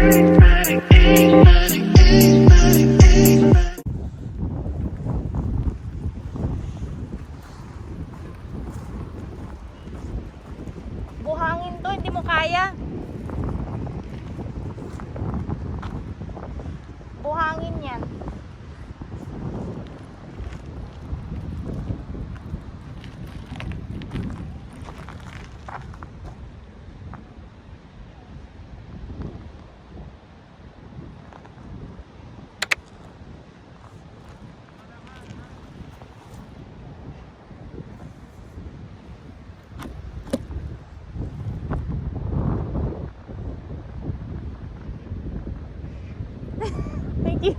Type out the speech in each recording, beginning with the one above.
Buhangin to, hindi mo kaya. Buhangin yan. Thank you.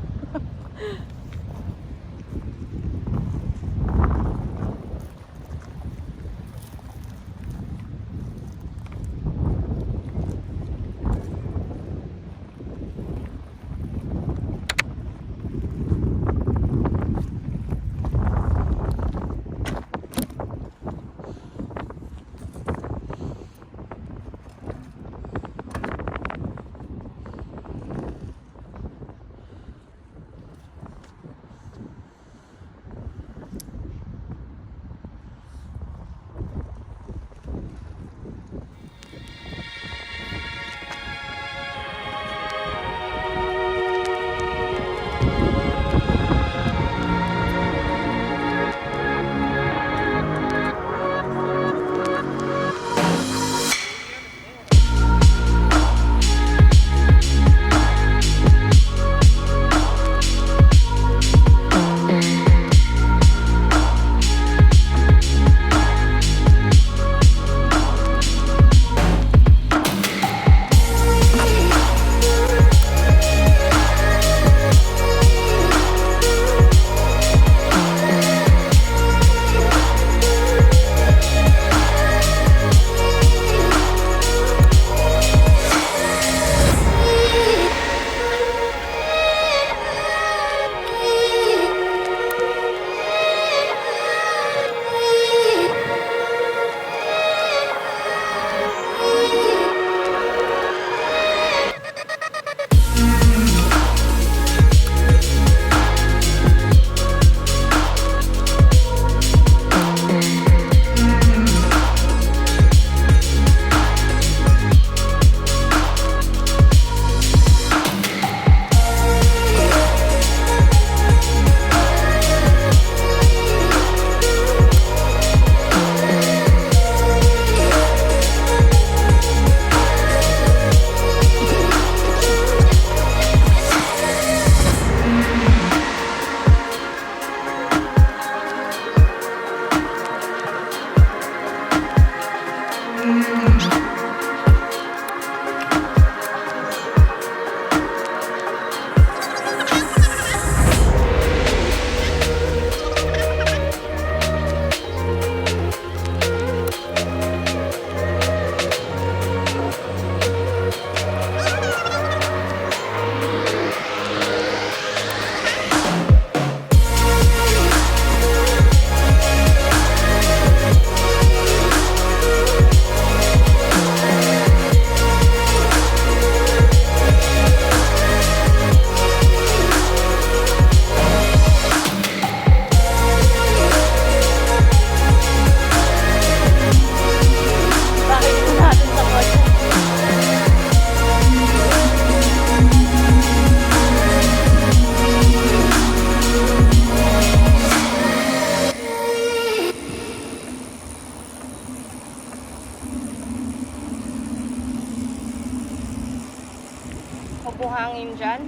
Buhangin dyan.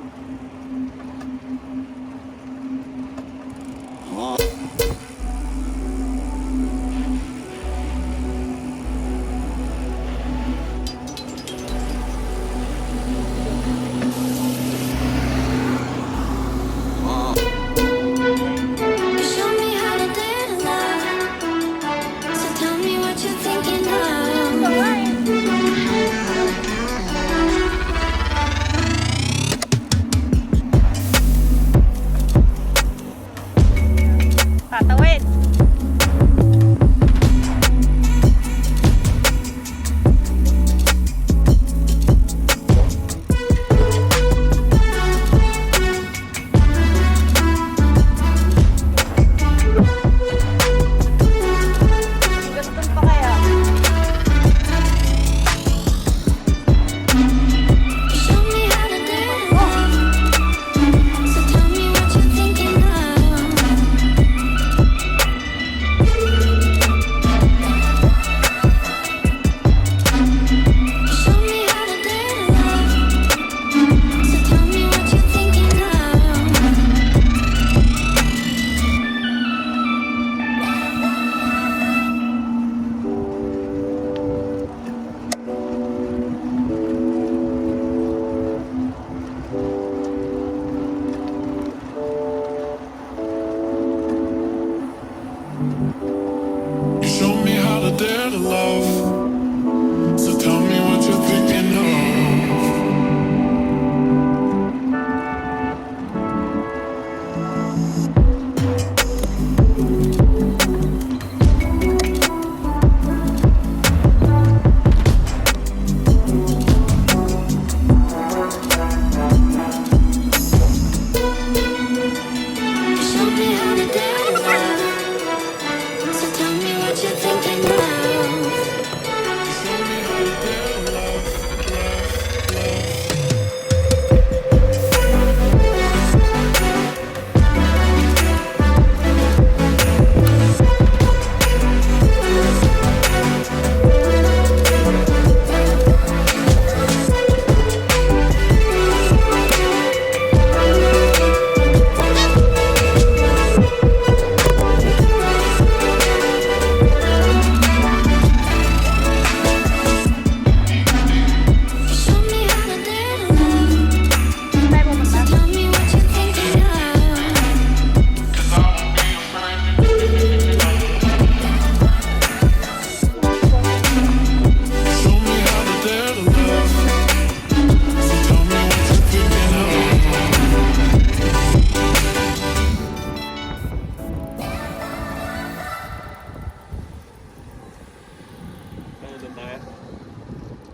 Kaya?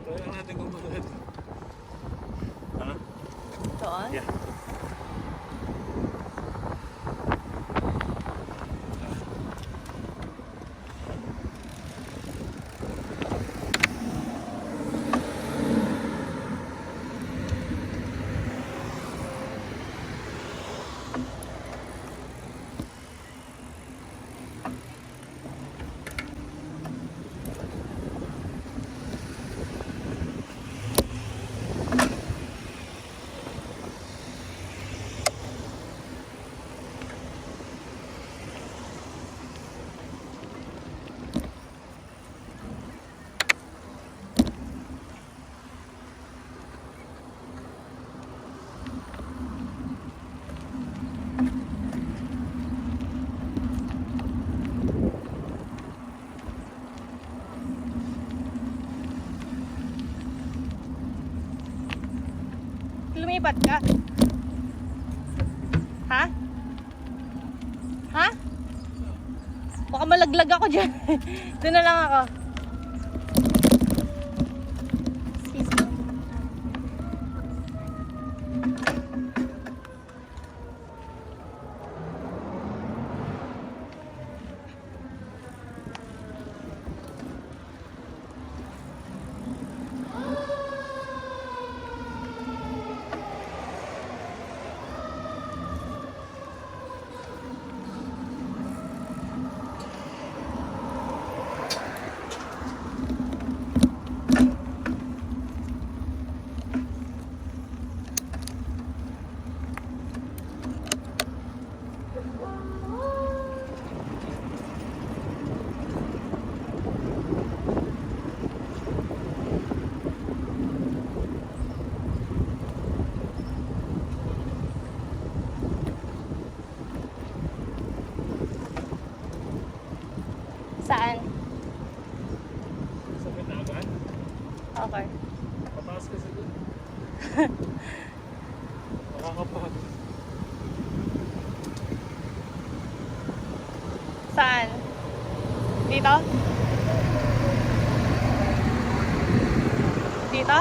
Try lang natin kung bakit. Ano? Doon? Yeah. Lumipat ka. Ha? Ha? Baka malaglag ako dyan. Doon na lang ako. Excuse me. Saan? Sa Pinagan? Okay. Pataas kasi doon. Nakakapagod. Saan? Dito? Dito?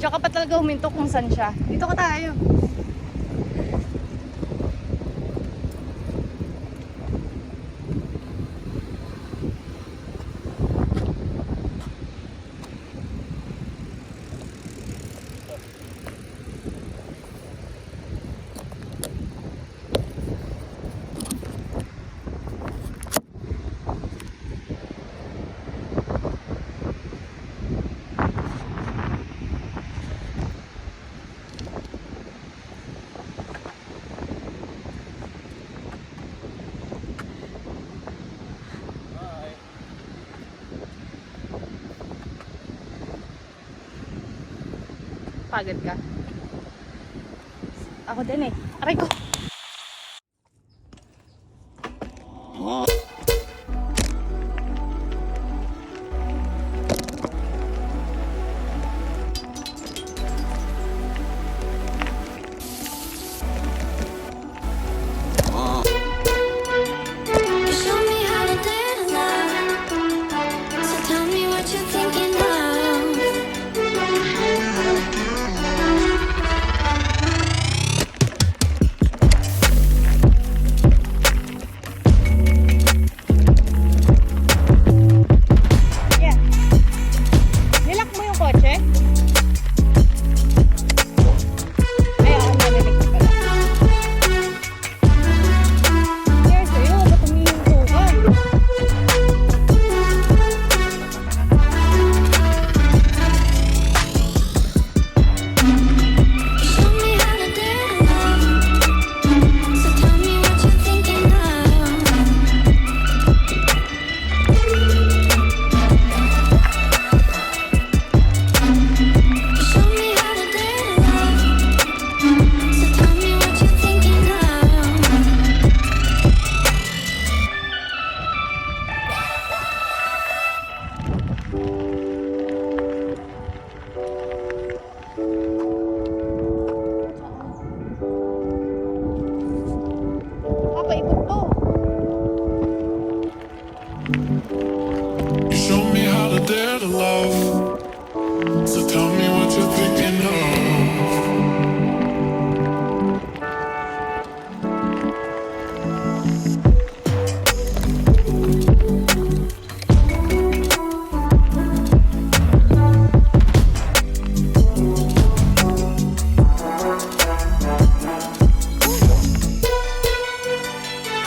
Tsaka pa talaga huminto kung saan siya. Dito ka tayo. Pagod ka? Ako din eh. Aray ko. You show me how to dare love. So tell me what you're thinking of. Yeah. Nilak mo yung kotse? Ay, ako nanilig ko pala. Yes, sa'yo. Ba't humihinto ka? You show me how to dare love. So tell me what you're thinking of. You show me how to dare love. So tell me what you're thinking of. Papaikot to. You show me how to dare to love. So tell me what you're thinking of.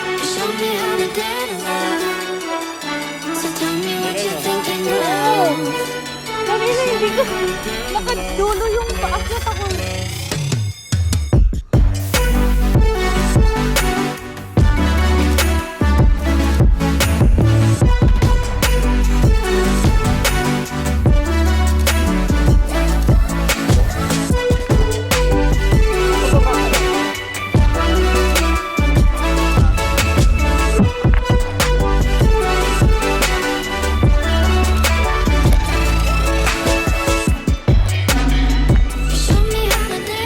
You show me how to dare love. So tell me what you're thinking of. Kanina hindi ko nakadulo yung paakyat ako. You show me how to dare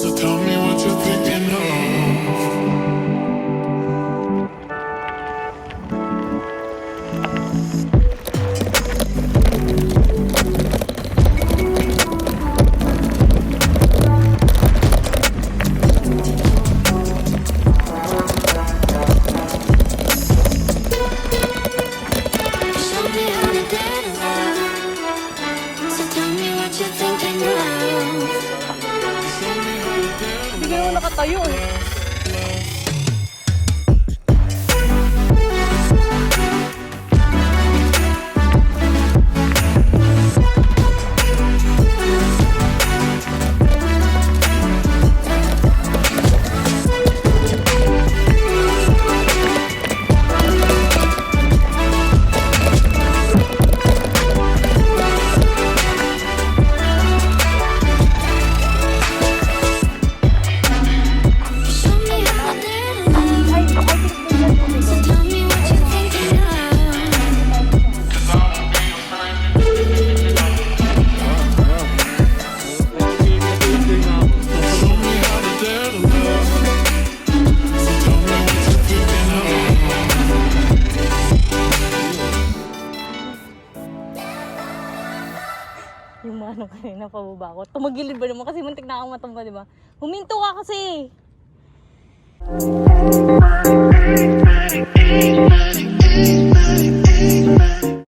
So tell me what you're thinking of. Show me how to dare love. So tell me what you're thinking of. Hindi ka naman nakatayo eh. Show me how to dare love. So tell me what you're thinking of. Show me how to dare to love. So tell me what you're thinking of. Yung mga ano kanina pababa ko. Tumagilid ba naman kasi muntik na akong matumba, di ba? Huminto ka kasi! Thank you.